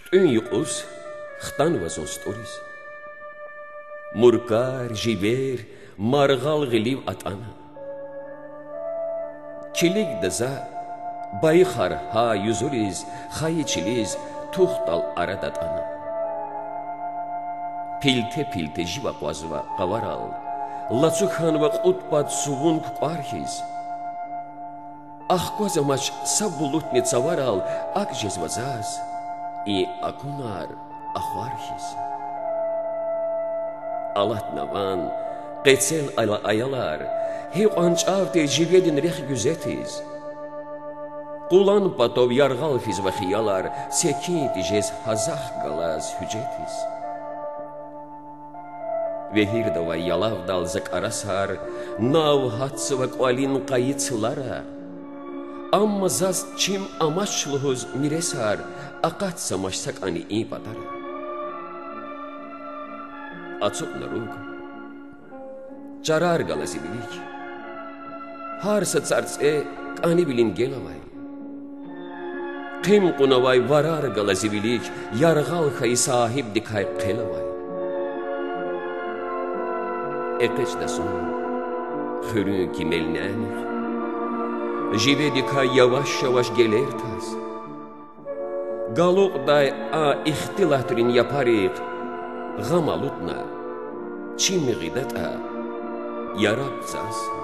Κτუნ იყოს ხტან ვაზონ სტორის მურკარ ჟიბერ მარღალ ღლივ ატანა ჩილიგ დაზა ბაიხარ ჰა იუზურის ხაი ჩილის თუხტალ არადატანა ფილთე ჟივა ყვაზვა ყავარალ ლაცუხანვა ყუტბად სუვუნ ყვარხის ახკვაზამაშ საბულუტნი წავარალ აქ ჟეзвაზას и акунар ахвархис алатнаван qetsel ayalar hiqançavte jivedin rex güzetiz qulan patov yarğal fiz və xiyalar sekint jez hazax qalaz hücetiz vehirda və yalav dal zakarasar nav hats və qalin qayıtslara amma zas çim amaçlıhoz miresar aqat samaşsak ani iyi patara açıq narug çarar qalası bilik harsa çarçe qani bilin gelavay qim qunavay varar qalası bilik yarğal xay sahib dikay qelavay eqeçdasun xürü kimelnanır Jivedika yavaş gelir taz. Galuqday a ixtilatrin yaparik. Gamalutna. Çim gidata. Yarabsaz.